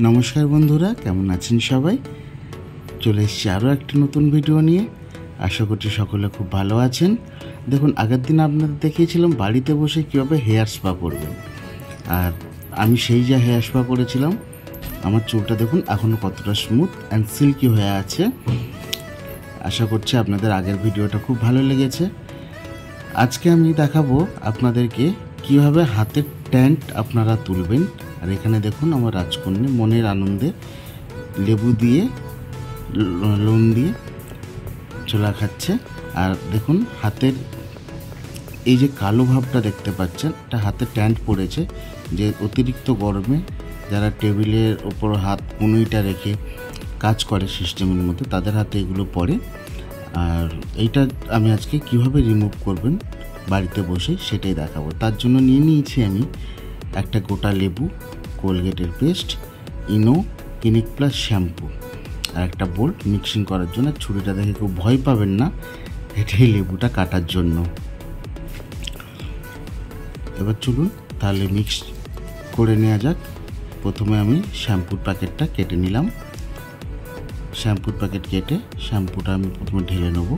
নমস্কার বন্ধুরা, কেমন আছেন সবাই? চলে এসেছি আরও একটি নতুন ভিডিও নিয়ে। আশা করছি সকলে খুব ভালো আছেন। দেখুন, আগের দিন আপনাদের দেখিয়েছিলাম বাড়িতে বসে কীভাবে হেয়ার স্পা করবেন, আর আমি সেই যা হেয়ার স্পা করেছিলাম। আমার চুলটা দেখুন এখনও কতটা স্মুথ অ্যান্ড সিল্কি হয়ে আছে। আশা করছি আপনাদের আগের ভিডিওটা খুব ভালো লেগেছে। আজকে আমি দেখাবো আপনাদেরকে কীভাবে হাতের ট্যান্ট আপনারা তুলবেন। আর এখানে দেখুন আমার রাজকন্যা মনের আনন্দে লেবু দিয়ে নুন দিয়ে ছোলা খাচ্ছে। আর দেখুন হাতের এই যে কালো ভাবটা দেখতে পাচ্ছেন, এটা হাতে ট্যান্ট পড়েছে। যে অতিরিক্ত গরমে যারা টেবিলের ওপর হাত কনুইটা রেখে কাজ করে সিস্টেমের মধ্যে, তাদের হাতে এগুলো পড়ে। আর এইটা আমি আজকে কিভাবে রিমুভ করবেন বাড়িতে বসে সেটাই দেখাবো। তার জন্য নিয়ে নিয়েছি আমি একটা গোটা লেবু, কোলগেটের পেস্ট, ইনো, ক্লিনিক প্লাস শ্যাম্পু আর একটা বোল মিক্সিং করার জন্য। ছুরিটা দেখে খুব ভয় পাবেন না, এটাই লেবুটা কাটার জন্য। এবার চলুন তাহলে মিক্স করে নেওয়া যাক। প্রথমে আমি শ্যাম্পুর প্যাকেটটা কেটে নিলাম। শ্যাম্পুর প্যাকেট কেটে শ্যাম্পুটা আমি প্রথমে ঢেলে নেব।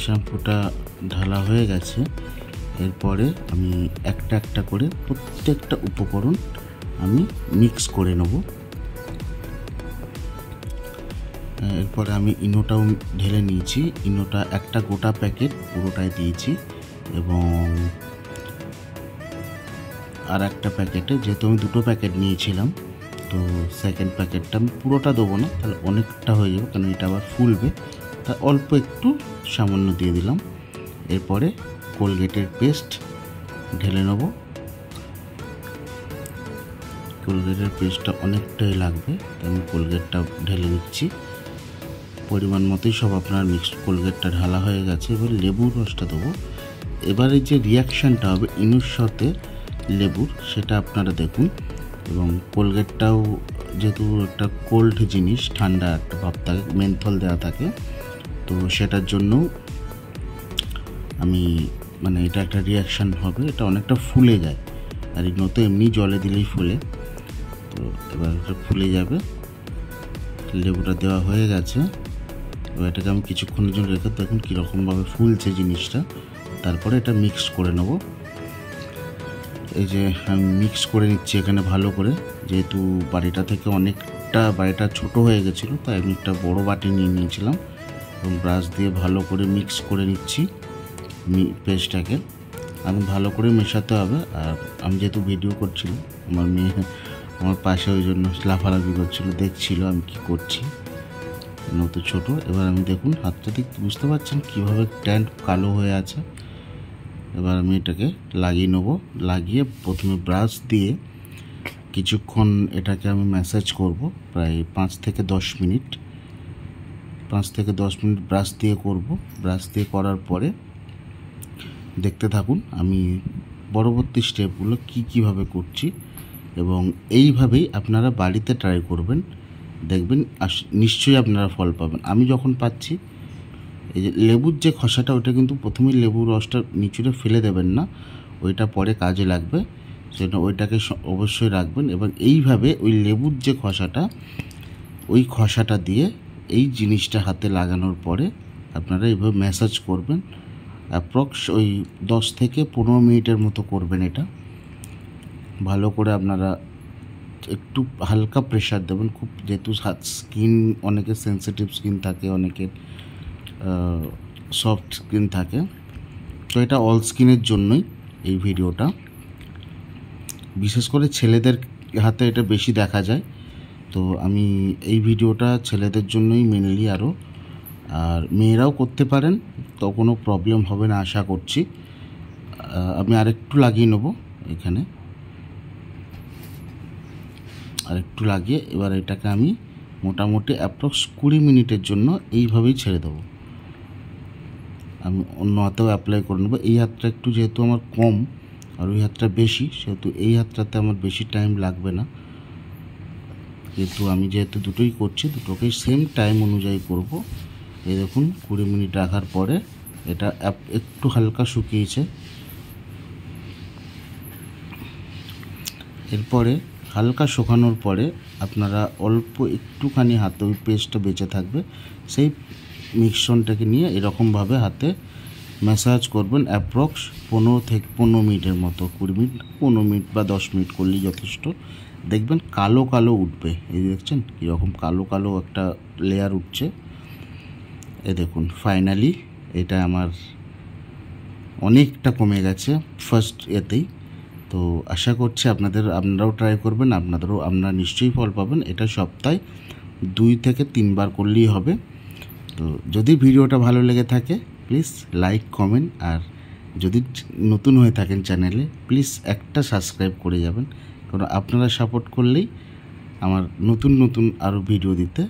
শ্যাম্পুটা ঢালা হয়ে গেছে। এরপরে আমি একটা একটা করে প্রত্যেকটা উপকরণ আমি মিক্স করে নেব। এরপরে আমি ইনোটাও ঢেলে নিয়েছি। ইনোটা একটা গোটা প্যাকেট পুরোটাই দিয়েছি, এবং আর একটা প্যাকেটে, যেহেতু আমি দুটো প্যাকেট নিয়েছিলাম, তো সেকেন্ড প্যাকেটটা আমি পুরোটা দেবো না, তাহলে অনেকটা হয়ে যাবে, কারণ এটা আবার ফুলবে। তা অল্প একটু সামান্য দিয়ে দিলাম। এরপরে কোলগেটের পেস্ট ঢেলে নেব। কোলগেটের পেস্টটা অনেকটাই লাগবে, তাই আমি কোলগেটটা ঢেলে নিচ্ছি। পরিমাণ মতোই সব আপনার মিক্সড কোলগেটটা ঢালা হয়ে গেছে। এবার লেবুর রসটা দেবো। এবারে যে রিয়াকশানটা হবে ইনুর সাথে লেবুর, সেটা আপনারা দেখুন। এবং কোলগেটটাও যেহেতু একটা কোল্ড জিনিস, ঠান্ডা একটা ভাব থাকে, মেন্থল দেওয়া থাকে, তো সেটার জন্য আমি এটা একটা রিয়াকশান হবে। এটা অনেকটা ফুলে যায়, আর ইনো তো এমনি জলে দিলেই ফুলে, তো এবার এটা ফুলে যাবে। লেবুটা দেওয়া হয়ে গেছে। এবার এটাকে আমি কিছুক্ষণের জন্য রেখে দেখুন কীরকমভাবে ফুলছে জিনিসটা। তারপরে এটা মিক্স করে নেব। এই যে আমি মিক্স করে নিচ্ছি এখানে ভালো করে, যেহেতু বাটিটা থেকে অনেকটা বাটিটা ছোট হয়ে গেছিলো, তাই আমি একটা বড় বাটি নিয়ে নিয়েছিলাম, এবং ব্রাশ দিয়ে ভালো করে মিক্স করে নিচ্ছি পেস্টটাকে। আমি ভালো করে মেশাতে হবে। আর আমি যেহেতু ভিডিও করছিলাম, আমার মেয়ে আমার পাশে ওই জন্য লাফালাফি করছিল, দেখছিল আমি কি করছি, নতুন ছোটো। এবার আমি দেখুন হাতটা ঠিক বুঝতে পারছেন কীভাবে ট্যান্ট কালো হয়ে আছে। এবার আমি এটাকে লাগিয়ে নেব। লাগিয়ে প্রথমে ব্রাশ দিয়ে কিছুক্ষণ এটাকে আমি ম্যাসাজ করব, প্রায় 5 থেকে 10 মিনিট। 5 থেকে 10 মিনিট ব্রাশ দিয়ে করব। ব্রাশ দিয়ে করার পরে দেখতে থাকুন আমি পরবর্তী স্টেপগুলো কীভাবে করছি, এবং এইভাবেই আপনারা বাড়িতে ট্রাই করবেন, দেখবেন নিশ্চয়ই আপনারা ফল পাবেন। আমি যখন পাচ্ছি, এই যে লেবুর যে খসাটা, ওটা কিন্তু প্রথমেই লেবুর রসটা নিচুড়ে ফেলে দেবেন না, ওইটা পরে কাজে লাগবে, সেটা ওইটাকে অবশ্যই রাখবেন। এবং এইভাবে ওই লেবুর যে খসাটা, ওই খসাটা দিয়ে এই জিনিসটা হাতে লাগানোর পরে আপনারা এইভাবে ম্যাসাজ করবেন। অ্যাপ্রক্স ওই 10 থেকে 15 মিনিটের মতো করবেন। এটা ভালো করে আপনারা একটু হালকা প্রেশার দেবেন, খুব, যেহেতু স্কিন অনেকের সেন্সিটিভ স্কিন থাকে, অনেকের সফট স্কিন থাকে, তো এটা অল স্কিনের জন্যই এই ভিডিওটা। বিশেষ করে ছেলেদের হাতে এটা বেশি দেখা যায়, তো আমি এই ভিডিওটা ছেলেদের জন্যই মেনলি। আরও আর মেয়েরাও করতে পারেন, তো কোনো প্রবলেম হবে না আশা করছি। আমি আরেকটু লাগিয়ে নেব এখানে, আরেকটু লাগিয়ে এবার এটাকে আমি মোটামুটি অ্যাপ্রক্স 20 মিনিটের জন্য এইভাবেই ছেড়ে দেবো। আমি অন্য হাতেও অ্যাপ্লাই করে নেবো। এই হাতটা একটু যেহেতু আমার কম আর ওই হাতটা বেশি, সেহেতু এই হাতটাতে আমার বেশি টাইম লাগবে না। কিন্তু আমি যেহেতু দুটোই করছি, দুটোকেই সেম টাইম অনুযায়ী করব। এই দেখুন 20 মিনিট রাখার পরে এটা একটু হালকা শুকিয়েছে, এরপরে হালকা শুকানোর পরে আপনারা অল্প একটুখানি হাতে ওই পেস্টটা বেঁচে থাকবে, সেই মিশ্রণটাকে নিয়ে এরকমভাবে হাতে ম্যাসাজ করবেন অ্যাপ্রক্স 15 মিনিটের মতো, 20 মিনিট 15 মিনিট বা 10 মিনিট করলেই যথেষ্ট। দেখবেন কালো কালো উঠবে, এই দেখছেন কীরকম কালো কালো একটা লেয়ার উঠছে। এ দেখুন ফাইনালি এটা আমার অনেকটা কমে গেছে ফার্স্ট এতেই। তো আশা করছি আপনারাও ট্রাই করবেন, আপনারা নিশ্চয়ই ফল পাবেন। এটা সপ্তাহে 2 থেকে 3 বার করলেই হবে। তো যদি ভিডিওটা ভালো লেগে থাকে প্লিজ লাইক কমেন্ট, আর যদি নতুন হয়ে থাকেন চ্যানেলে প্লিজ একটা সাবস্ক্রাইব করে যাবেন, কারণ আপনারা সাপোর্ট করলেই আমার নতুন নতুন আরও ভিডিও দিতে